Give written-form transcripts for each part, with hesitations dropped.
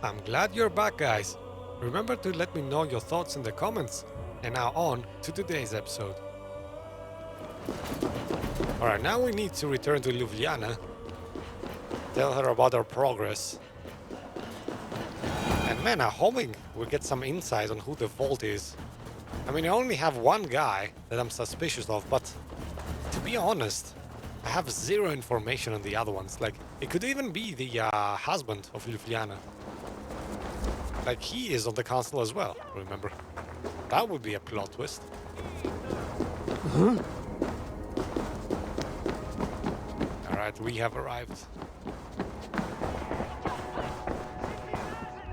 I'm glad you're back, guys. Remember to let me know your thoughts in the comments. And now on to today's episode. Alright, now we need to return to Ljubljana. Tell her about our progress. And man, I'm hoping we get some insight on who the Vault is. I mean, I only have one guy that I'm suspicious of, but to be honest, I have zero information on the other ones. Like, it could even be the husband of Ljubljana. Like, he is on the council as well, remember? That would be a plot twist. Alright, we have arrived.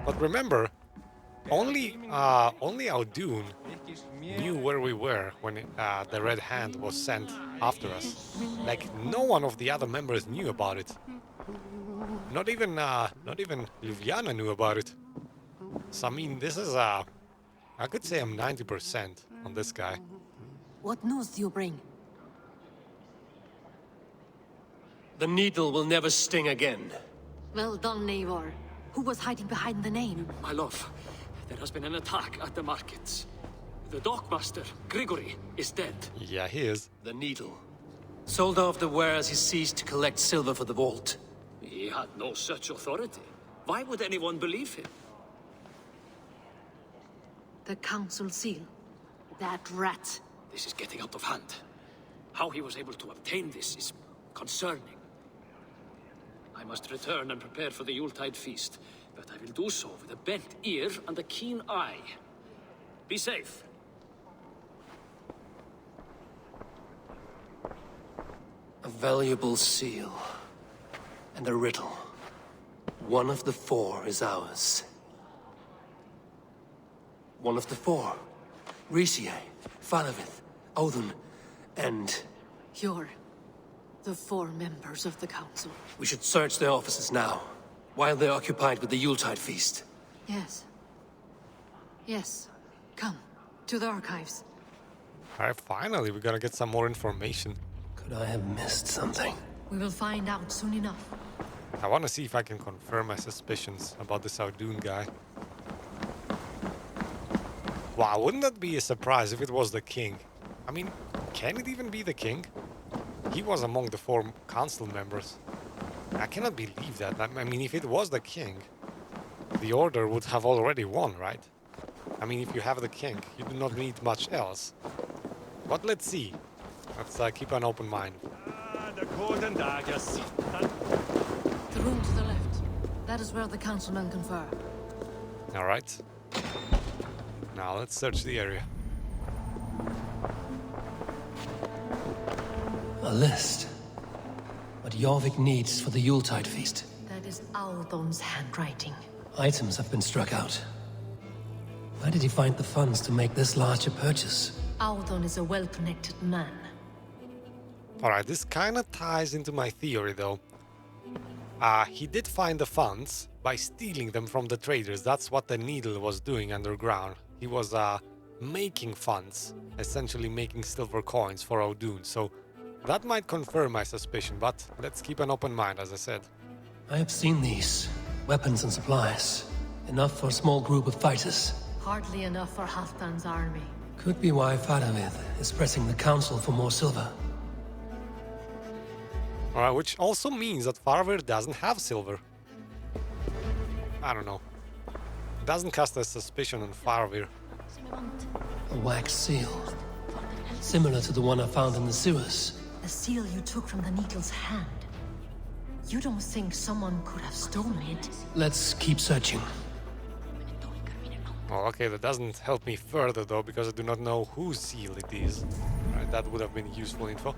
But remember, only Audun knew where we were when the Red Hand was sent after us. Like, no one of the other members knew about it. Not even Ljubljana knew about it. So, I mean, this is, I could say I'm 90% on this guy. What news do you bring? The needle will never sting again. Well done, Eivor. Who was hiding behind the name? My love, there has been an attack at the markets. The dockmaster, Grigory, is dead. Yeah, he is. The needle. Sold off the wares he ceased to collect silver for the vault. He had no such authority. Why would anyone believe him? The council seal. That rat. This is getting out of hand. How he was able to obtain this is concerning. I must return and prepare for the Yuletide feast, but I will do so with a bent ear and a keen eye. Be safe. A valuable seal. And a riddle. One of the four is ours. One of the four. Risie, Falavith, Odin, and... You're the four members of the council. We should search their offices now, while they're occupied with the Yuletide feast. Yes. Yes. Come, to the archives. Alright, finally, we're gonna get some more information. Could I have missed something? We will find out soon enough. I want to see if I can confirm my suspicions about this Audun guy. Wow, wouldn't that be a surprise if it was the king? I mean, can it even be the king? He was among the four council members. I cannot believe that. I mean, if it was the king, the order would have already won, right? I mean, if you have the king, you do not need much else. But let's see. Let's keep an open mind. The room to the left. That is where the councilmen confer. Alright. Now let's search the area. A list. What Jorvik needs for the Yuletide feast. That is Audun's handwriting. Items have been struck out. Where did he find the funds to make this large a purchase? Audun is a well-connected man. Alright, this kinda ties into my theory though. He did find the funds by stealing them from the traders. That's what the needle was doing underground. He was making funds, essentially making silver coins for Audun. So that might confirm my suspicion, but let's keep an open mind, as I said. I have seen these. Weapons and supplies. Enough for a small group of fighters. Hardly enough for Halfdan's army. Could be why Faravith is pressing the council for more silver. Alright, which also means that Faravir doesn't have silver. I don't know. Doesn't cast a suspicion on Faravir. A wax seal. Similar to the one I found in the sewers. The seal you took from the needle's hand. You don't think someone could have stolen it? Let's keep searching. Well, okay, that doesn't help me further though, because I do not know whose seal it is. Alright, that would have been useful info.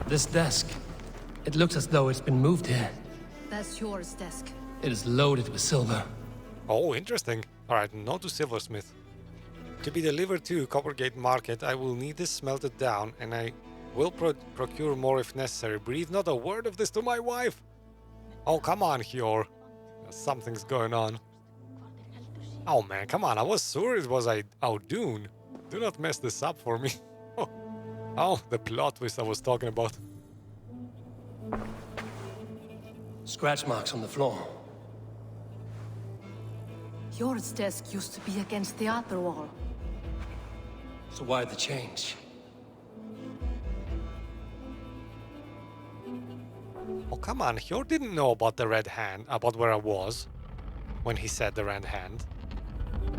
This desk. It looks as though it's been moved here. That's yours, desk. It is loaded with silver. Oh, interesting. Alright, no to silversmith. To be delivered to Coppergate Market, I will need this smelted down, and I will procure more if necessary. Breathe not a word of this to my wife! Oh, come on, Hjor. Something's going on. Oh man, come on, I was sure it was Audun. Do not mess this up for me. Oh, the plot twist I was talking about. Scratch marks on the floor. Yours desk used to be against the other wall. So why the change? Oh, come on. Hjor didn't know about the red hand, about where I was when he said the red hand.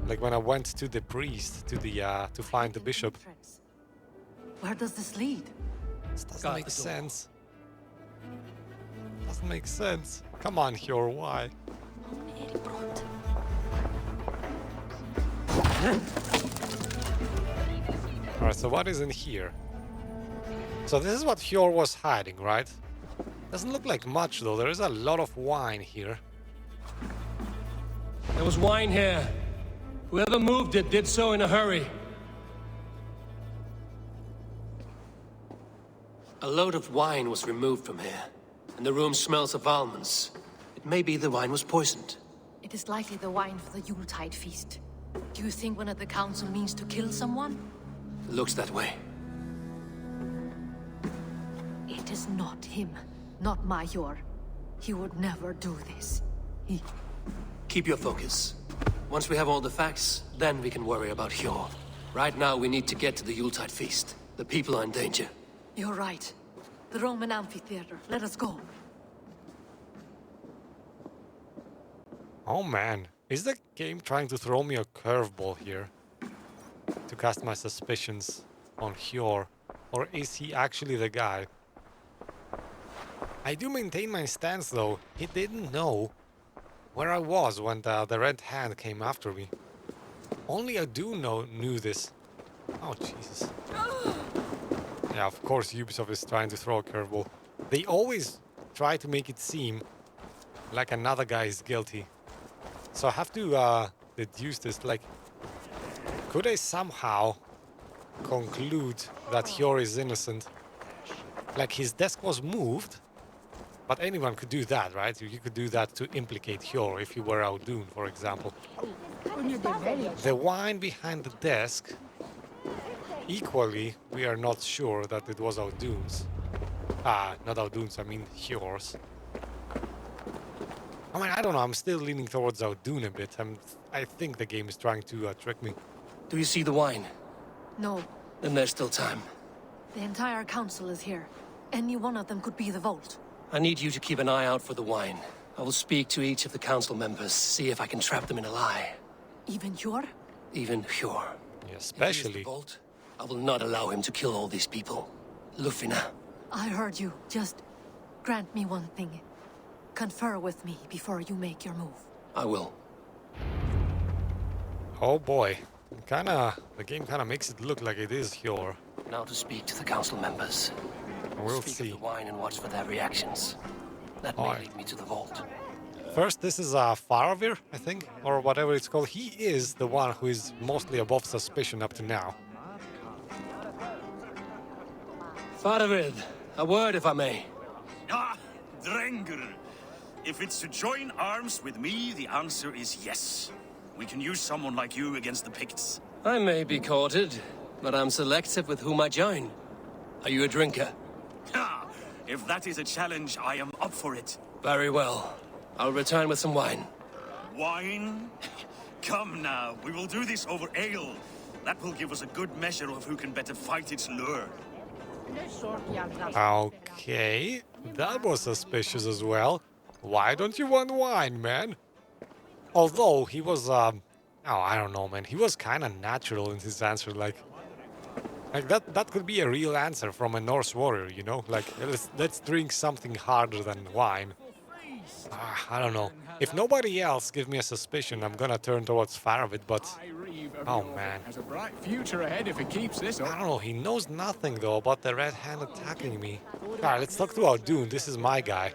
Like when I went to the priest, to find the bishop. Where does this lead? This doesn't Guard make the door. sense. Doesn't make sense. Come on, Hjor, why? Alright, so what is in here? So this is what Hjor was hiding, right? Doesn't look like much though, there is a lot of wine here. There was wine here. Whoever moved it did so in a hurry. A load of wine was removed from here, and the room smells of almonds. It may be the wine was poisoned. It is likely the wine for the Yuletide feast. Do you think one of the council means to kill someone? Looks that way. It is not him, not Major. He would never do this. Keep your focus. Once we have all the facts, then we can worry about Hjor. Right now, we need to get to the Yuletide feast. The people are in danger. You're right. The Roman amphitheater. Let us go. Oh man, is the game trying to throw me a curveball here? To cast my suspicions on Hjor? Or is he actually the guy? I do maintain my stance though. He didn't know where I was when the red hand came after me. Only I do knew this. Oh Jesus. Yeah, of course Ubisoft is trying to throw a curveball. They always try to make it seem like another guy is guilty. So I have to deduce this, like, could I somehow conclude that Hjor is innocent? Like, his desk was moved, but anyone could do that, right? You could do that to implicate Hjor if you were Audun, for example. The wine behind the desk, equally, we are not sure that it was Audun's. Not Audun's, I mean Hjor's. I mean, I don't know, I'm still leaning towards Audun a bit. I think the game is trying to trick me. Do you see the wine? No, Then there's still time. the entire council is here. Any one of them could be the vault. I need you to keep an eye out for the wine. I will speak to each of the council members, see if I can trap them in a lie. Even Hjor? Even Hjor. Yeah, If he is the especially. vault, I will not allow him to kill all these people. Lufina. I heard you. Just grant me one thing. Confer with me before you make your move. I will. Oh boy. The game kinda makes it look like it is Hjor. Now to speak to the council members. We'll Speak see. of the wine and watch for their reactions. That may Alright. lead me to the vault. First, this is Faravir, I think, or whatever it's called. He is the one who is mostly above suspicion up to now. Faravid, a word if I may. Ah, Drengr. If it's to join arms with me, the answer is yes. We can use someone like you against the Picts. I may be courted, but I'm selective with whom I join. Are you a drinker? Ha! If that is a challenge, I am up for it. Very well. I'll return with some wine. Wine? Come now, we will do this over ale. That will give us a good measure of who can better fight its lure. Okay, that was suspicious as well. Why don't you want wine, man? Although he was, oh, I don't know, man. He was kind of natural in his answer, like that could be a real answer from a Norse warrior, you know? Like, let's drink something harder than wine. I don't know. If nobody else gives me a suspicion, I'm gonna turn towards Faravid, but oh man. Has a bright future ahead if he keeps this I up. don't know, he knows nothing though about the red hand attacking me. Alright, let's talk to Audun. This is my guy.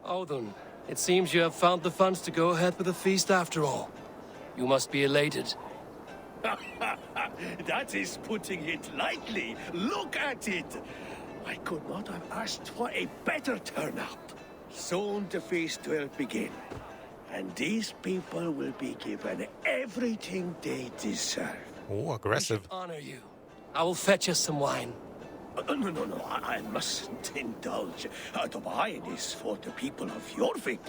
Odun, it seems you have found the funds to go ahead with the feast after all. You must be elated. That is putting it lightly. Look at it. I could not have asked for a better turnout. Soon the feast will begin. And these people will be given everything they deserve. Oh, aggressive. Honor you. I will fetch us some wine. No, I mustn't indulge. The wine is for the people of Jorvik.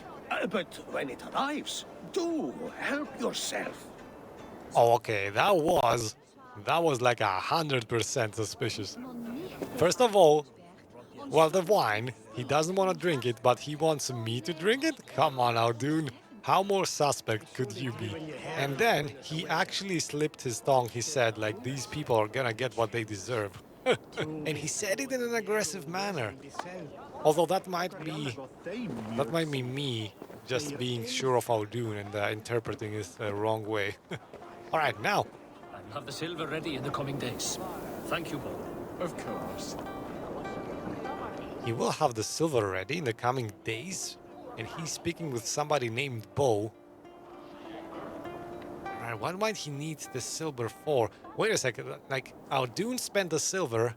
But when it arrives, do help yourself. Oh, okay, that was like 100% suspicious. First of all, well, the wine, he doesn't want to drink it, but he wants me to drink it? Come on now, dude. How more suspect could you be? And then he actually slipped his tongue. He said, like, these people are gonna get what they deserve. And he said it in an aggressive manner. Although that might be me just being sure of Aldun and interpreting it the wrong way. All right, now. I'll have the silver ready in the coming days. Thank you, Bo. Of course. He will have the silver ready in the coming days, and he's speaking with somebody named Bo. Alright, what might he need the silver for? Wait a second, like, Aldun spent the silver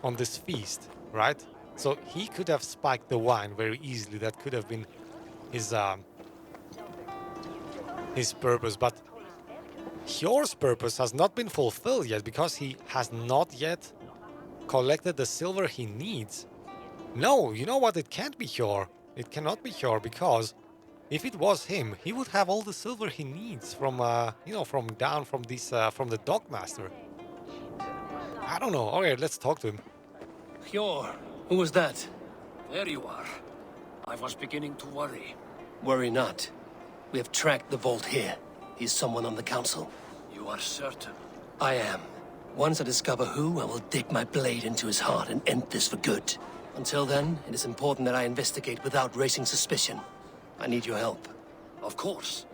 on this feast, right? So he could have spiked the wine very easily. That could have been his purpose, but Hjor's purpose has not been fulfilled yet because he has not yet collected the silver he needs. No, you know what? It can't be Hjor. It cannot be Hjor because if it was him, he would have all the silver he needs from, from the dockmaster. I don't know. All right, let's talk to him. Hjor, who was that? There you are. I was beginning to worry. Worry not. We have tracked the vault here. He's someone on the council. You are certain? I am. Once I discover who, I will dig my blade into his heart and end this for good. Until then, it is important that I investigate without raising suspicion. I need your help. Of course.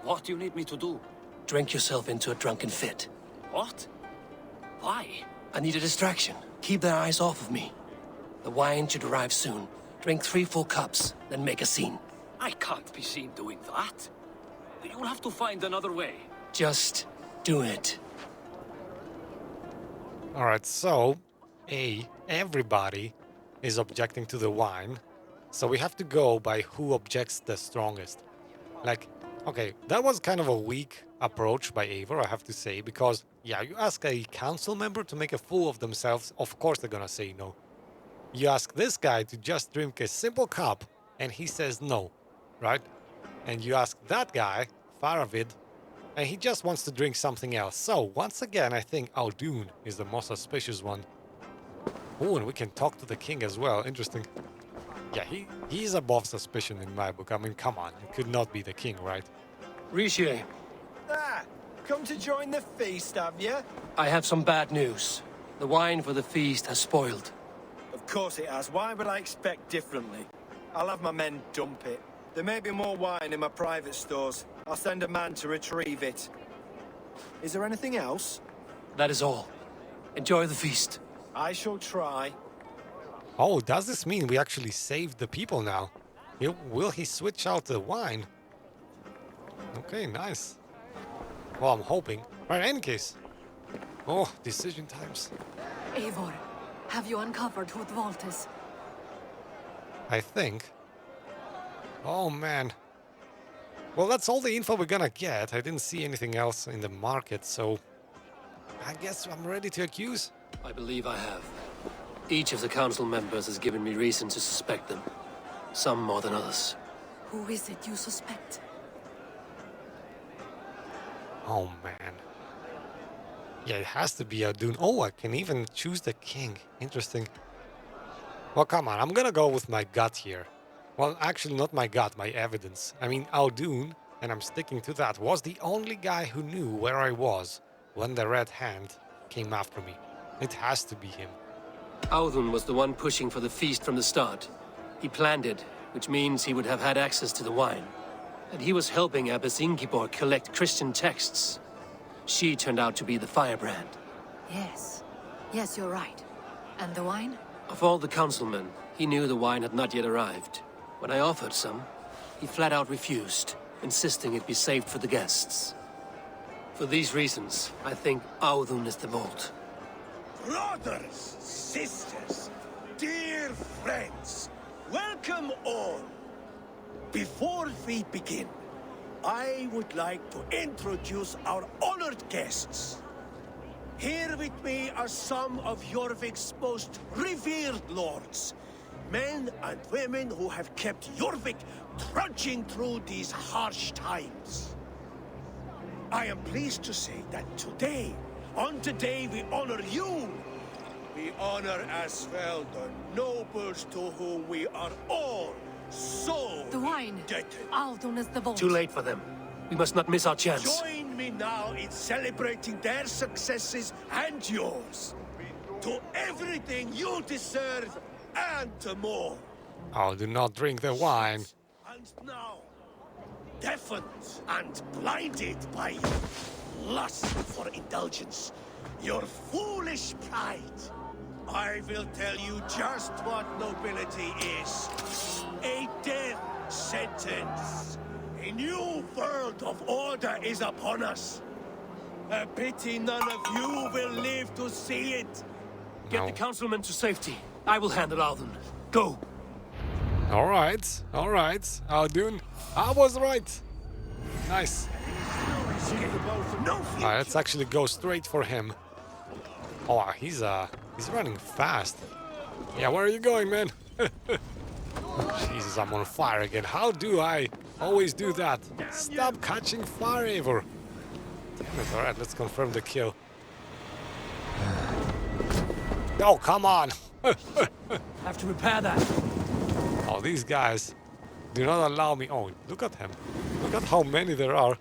What do you need me to do? Drink yourself into a drunken fit. What? Why? I need a distraction. Keep their eyes off of me. The wine should arrive soon. Drink 3 full cups, then make a scene. I can't be seen doing that. You'll have to find another way. Just do it. All right, so everybody is objecting to the wine, so we have to go by who objects the strongest. Like, okay, that was kind of a weak approach by Eivor, I have to say, because, yeah, you ask a council member to make a fool of themselves, of course they're gonna say no. You ask this guy to just drink a simple cup, and he says no, right? And you ask that guy, Faravid, and he just wants to drink something else. So, once again, I think Aldun is the most suspicious one. Oh, and we can talk to the king as well. Interesting. Yeah, he's above suspicion in my book. I mean, come on. It could not be the king, right? Rishi, Come to join the feast, have you? I have some bad news. The wine for the feast has spoiled. Of course it has. Why would I expect differently? I'll have my men dump it. There may be more wine in my private stores. I'll send a man to retrieve it. Is there anything else? That is all. Enjoy the feast. I shall try. Oh, does this mean we actually saved the people now? Will he switch out the wine? Okay, nice. Well, I'm hoping. Right, in any case. Oh, decision times. Eivor, have you uncovered who the vault is? I think. Oh, man. Well, that's all the info we're gonna get. I didn't see anything else in the market, so I guess I'm ready to accuse. I believe I have. Each of the council members has given me reason to suspect them. Some more than others. Who is it you suspect? Oh, man. Yeah, it has to be Aldun. Oh, I can even choose the king. Interesting. Well, come on. I'm gonna go with my gut here. Well, actually, not my gut, my evidence. I mean, Aldun, and I'm sticking to that, was the only guy who knew where I was when the Red Hand came after me. It has to be him. Audun was the one pushing for the feast from the start. He planned it, which means he would have had access to the wine. And he was helping Abbess Ingibor collect Christian texts. She turned out to be the firebrand. Yes. Yes, you're right. And the wine? Of all the councilmen, he knew the wine had not yet arrived. When I offered some, he flat out refused, insisting it be saved for the guests. For these reasons, I think Audun is the vault. Brothers, sisters, dear friends, welcome all. Before we begin, I would like to introduce our honored guests. Here with me are some of Jorvik's most revered lords. Men and women who have kept Jorvik trudging through these harsh times. I am pleased to say that today, on today we honor you. We honor as well the nobles to whom we are all so The wine. indebted. Aldon is the vault. Too late for them. We must not miss our chance. Join me now in celebrating their successes and yours. To everything you deserve and to more. Oh, do not drink the wine. And now, deafened and blinded by your lust for indulgence, your foolish pride, I will tell you just what nobility is. A death sentence. A new world of order is upon us. A pity none of you will live to see it. Get the councilmen to safety. I will handle Alden. Go. All right, Aldun, I was right. Nice. No Alright, let's actually go straight for him. Oh, he's running fast. Yeah, where are you going, man? Jesus, I'm on fire again. How do I always do that? Stop catching fire, Eivor. Damn it, alright, let's confirm the kill. Oh, come on! Have to repair that. Oh, these guys do not allow me. Oh, look at him. Look at how many there are.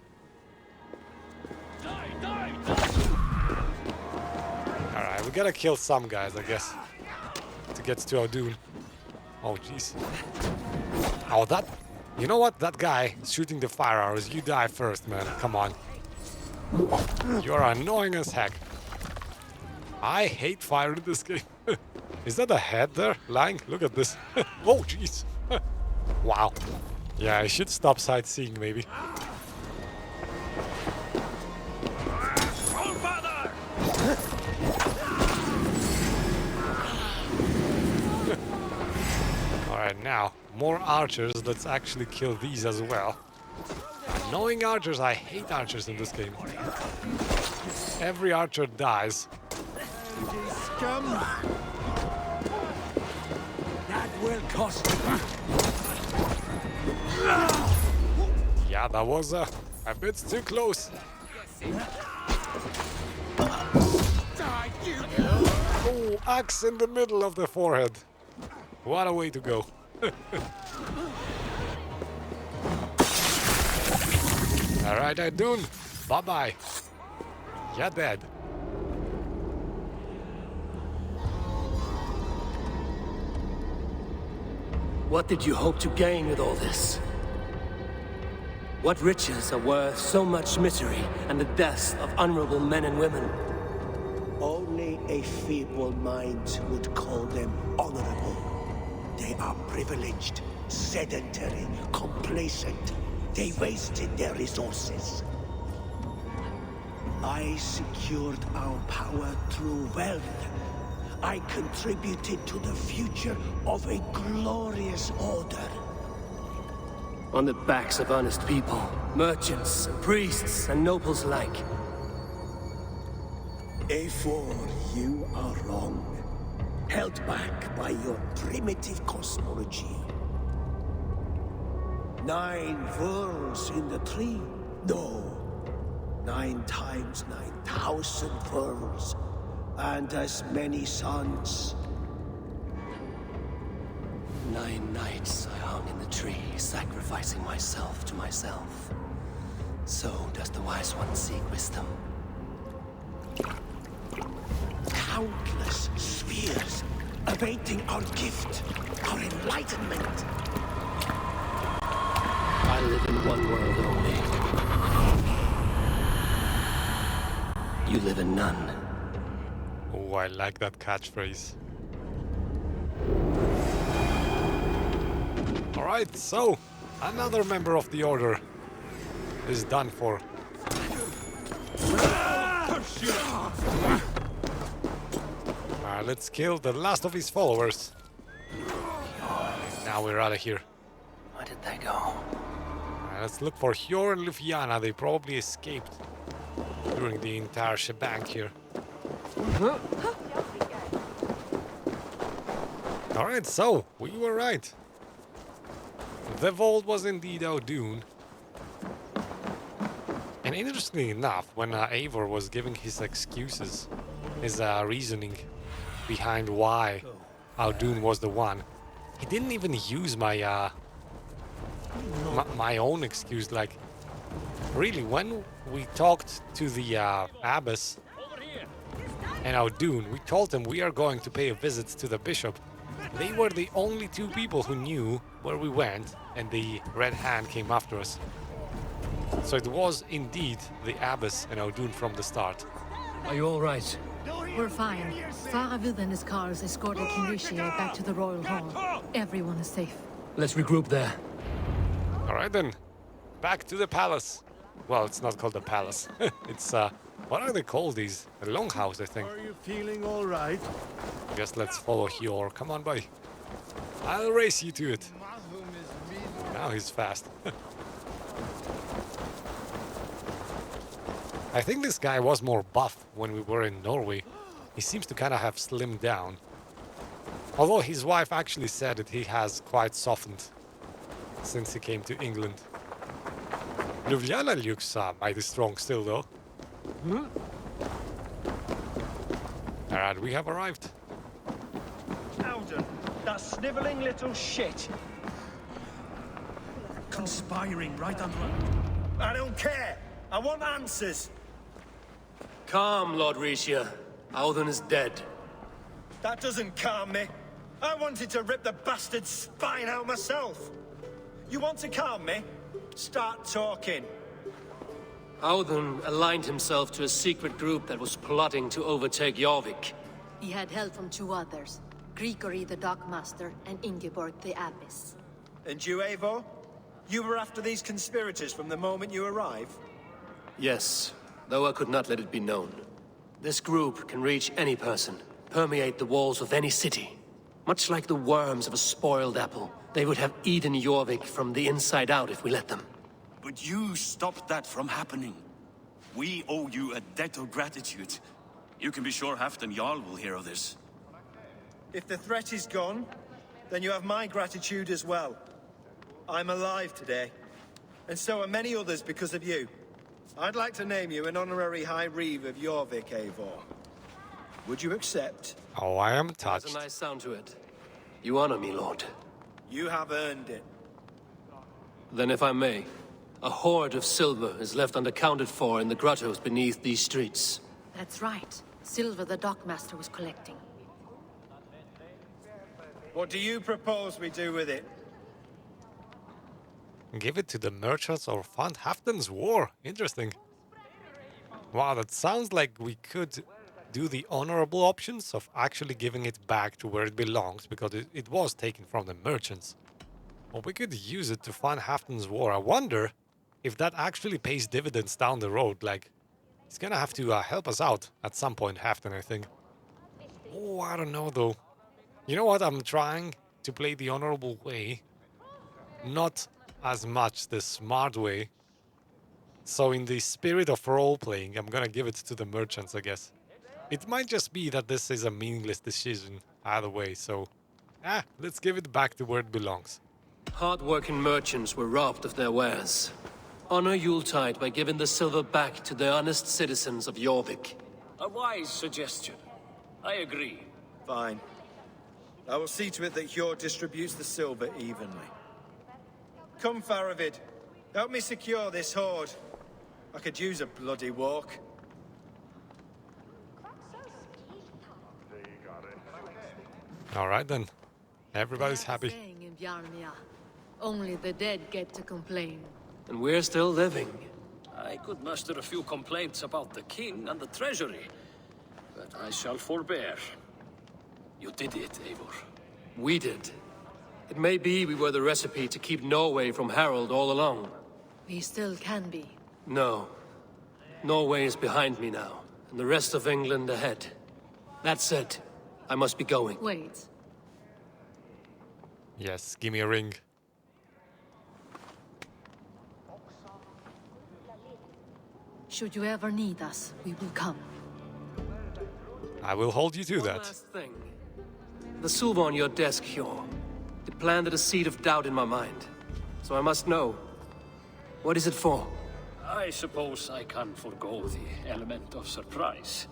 Alright, we gotta kill some guys, I guess, to get to Aldun. Oh, jeez. Oh, that... You know what? That guy is shooting the fire arrows. You die first, man. Come on. You're annoying as heck. I hate fire in this game. Is that a head there lying? Look at this. Oh, jeez. Wow. Yeah, I should stop sightseeing, maybe. Alright, now, more archers. Let's actually kill these as well. Annoying archers. I hate archers in this game. Every archer dies. Scum! That will cost you. Yeah, that was a bit too close. Oh, axe in the middle of the forehead. What a way to go. Alright, Aldun. Bye-bye. You're dead. What did you hope to gain with all this? What riches are worth so much misery and the deaths of honorable men and women? Only a feeble mind would call them honorable. They are privileged, sedentary, complacent. They wasted their resources. I secured our power through wealth. I contributed to the future of a glorious order. On the backs of honest people, merchants, and priests, and nobles alike. Eivor, you are wrong. Held back by your primitive cosmology. 9 worlds in the tree? No. 9 times 9,000 worlds. And as many suns. 9 nights I hung in the tree, sacrificing myself to myself. So does the wise one seek wisdom. Countless spheres awaiting our gift, our enlightenment. I live in one world only. You live in none. Oh, I like that catchphrase. Alright, so another member of the Order is done for. Alright, let's kill the last of his followers. Now we're out of here. Where did they go? Alright, let's look for Hjor and Lufiana. They probably escaped during the entire shebang here. Alright, so, we were right. The vault was indeed Audun. And interestingly enough, when Eivor was giving his excuses, his reasoning behind why Audun was the one, he didn't even use my my own excuse. Like, really, when we talked to the abbess and Audun, we told them we are going to pay a visit to the bishop. They were the only two people who knew where we went, and the Red Hand came after us. So it was indeed the abbess and Audun from the start. Are you all right? We're fine. Faravid and his cars escorted King Rishi back to the royal hall. Everyone is safe. Let's regroup there. Alright then, back to the palace. Well, it's not called the palace. It's, what are they called these? The longhouse, I think. Are you feeling all right? Guess let's follow Eivor. Come on, boy. I'll race you to it. Now he's fast. I think this guy was more buff when we were in Norway. He seems to kind of have slimmed down. Although his wife actually said that he has quite softened since he came to England. Ljubljana looks mighty strong still, though. Alright, we have arrived. Alden, that snivelling little shit. Conspiring right under... I don't care. I want answers. Calm, Lord Rishia. Audun is dead. That doesn't calm me. I wanted to rip the bastard's spine out myself. You want to calm me? Start talking. Audun aligned himself to a secret group that was plotting to overtake Jorvik. He had help from two others, Grigory the Dockmaster and Ingeborg the Abbess. And you, Eivor? You were after these conspirators from the moment you arrived? Yes, though I could not let it be known. This group can reach any person, permeate the walls of any city. Much like the worms of a spoiled apple, they would have eaten Jorvik from the inside out if we let them. But you stopped that from happening. We owe you a debt of gratitude. You can be sure Halfdan Jarl will hear of this. If the threat is gone, then you have my gratitude as well. I'm alive today, and so are many others because of you. I'd like to name you an honorary High Reeve of Jorvik, Eivor. Would you accept? Oh, I am There's touched. a nice sound to it. You honor me, Lord. You have earned it. Then if I may, a hoard of silver is left unaccounted for in the grottos beneath these streets. That's right. Silver the Dockmaster was collecting. What do you propose we do with it? Give it to the merchants or fund Halfdan's war. Interesting. Wow, that sounds like we could do the honorable options of actually giving it back to where it belongs, because it was taken from the merchants. Or we could use it to fund Halfdan's war. I wonder if that actually pays dividends down the road. Like, he's gonna have to help us out at some point, Halfdan, I think. Oh, I don't know, though. You know what? I'm trying to play the honorable way. Not as much the smart way. So in the spirit of role-playing, I'm gonna give it to the merchants, I guess. It might just be that this is a meaningless decision either way, so... let's give it back to where it belongs. Hard-working merchants were robbed of their wares. Honor Yuletide by giving the silver back to the honest citizens of Jorvik. A wise suggestion. I agree. Fine. I will see to it that Hjord distributes the silver evenly. Come, Faravid. Help me secure this hoard. I could use a bloody walk. Alright then. Everybody's happy. Saying in Bjarnia, only the dead get to complain. And we're still living. I could muster a few complaints about the king and the treasury, but I shall forbear. You did it, Eivor. We did. It may be we were the recipe to keep Norway from Harold all along. We still can be. No. Norway is behind me now, and the rest of England ahead. That said, I must be going. Wait. Yes, give me a ring. Should you ever need us, we will come. I will hold you to One that. last thing. The silver on your desk, Hjor. It planted a seed of doubt in my mind. So I must know. What is it for? I suppose I can forgo the element of surprise.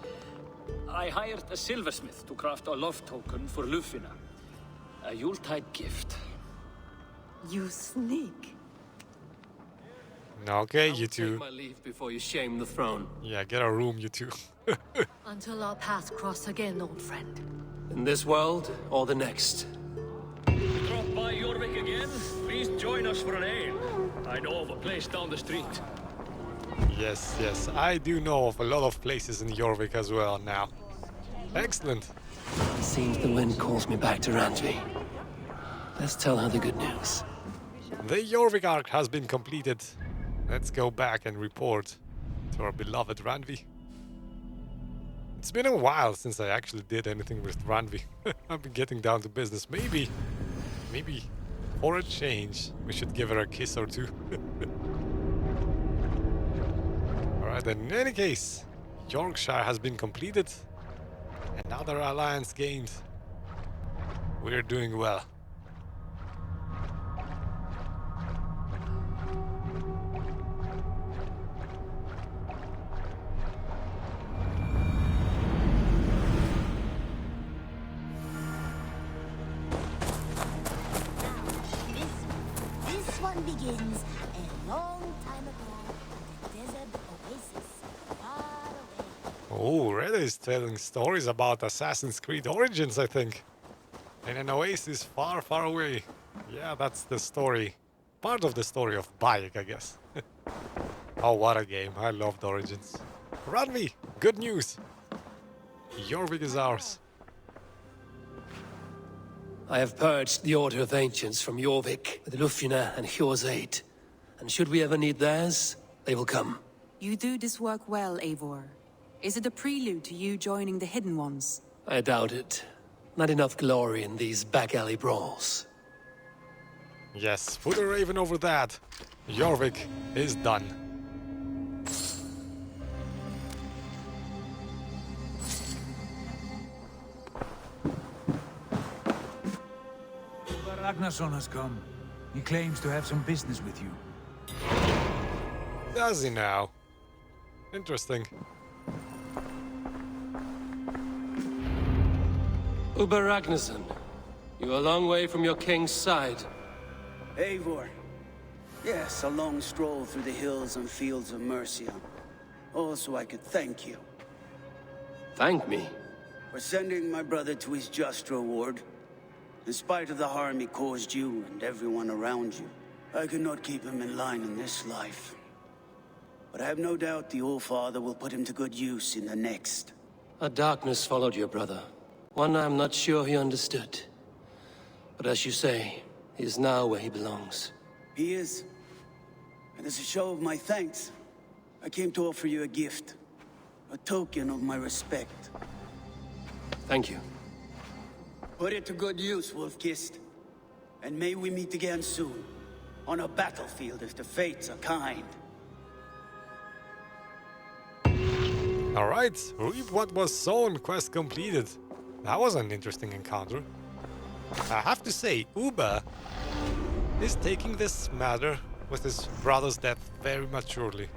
I hired a silversmith to craft a love token for Lufina. A Yuletide gift. You sneak. Okay, I will you take two. my leave before you shame the throne. Yeah, get a room, you two. Until our paths cross again, old friend. In this world or the next. Drop by Your Vik again? Please join us for an ale. I know of a place down the street. Yes, yes, I do know of a lot of places in Jorvik as well now. Excellent. It seems the wind calls me back to Randvi. Let's tell her the good news. The Jorvik arc has been completed. Let's go back and report to our beloved Randvi. It's been a while since I actually did anything with Randvi. I've been getting down to business. Maybe for a change, we should give her a kiss or two. Alright, in any case, Yorkshire has been completed. Another alliance gained. We're doing well. This one begins a long time ago on the desert oasis, far away. Oh, Reda is telling stories about Assassin's Creed Origins, I think. In an oasis far, far away. Yeah, that's the story. Part of the story of Bayek, I guess. Oh, what a game. I loved Origins. Randvi, good news. Jorvik is ours. I have purged the Order of Ancients from Jorvik with Lufina and Hjor's aid. And should we ever need theirs, they will come. You do this work well, Eivor. Is it a prelude to you joining the Hidden Ones? I doubt it. Not enough glory in these back alley brawls. Yes, put a raven over that. Jorvik is done. Ragnarsson has come. He claims to have some business with you. Does he now? Interesting. Uber Ragnarsson, you're a long way from your king's side. Eivor. Yes, a long stroll through the hills and fields of Mercia. Also, I could thank you. Thank me? For sending my brother to his just reward. In spite of the harm he caused you and everyone around you, I could not keep him in line in this life. But I have no doubt the All-Father will put him to good use in the next. A darkness followed your brother. One I'm not sure he understood. But as you say, he is now where he belongs. He is. And as a show of my thanks, I came to offer you a gift. A token of my respect. Thank you. Put it to good use, Wolf-Kissed. And may we meet again soon. On a battlefield if the fates are kind. Alright, reap what was sown, quest completed. That was an interesting encounter. I have to say, Uber is taking this matter with his brother's death very maturely.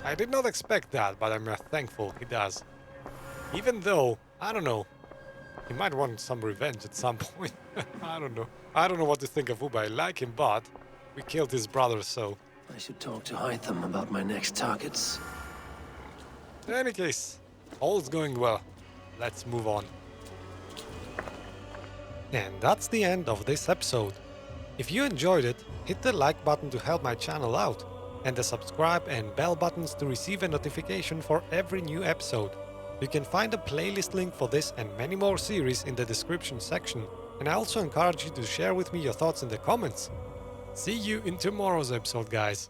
I did not expect that, but I'm thankful he does. Even though, I don't know, he might want some revenge at some point. I don't know. I don't know what to think of Uber. I like him, but we killed his brother, so... I should talk to Hytham about my next targets. In any case, all's going well. Let's move on. And that's the end of this episode. If you enjoyed it, hit the like button to help my channel out, and the subscribe and bell buttons to receive a notification for every new episode. You can find a playlist link for this and many more series in the description section, and I also encourage you to share with me your thoughts in the comments. See you in tomorrow's episode, guys.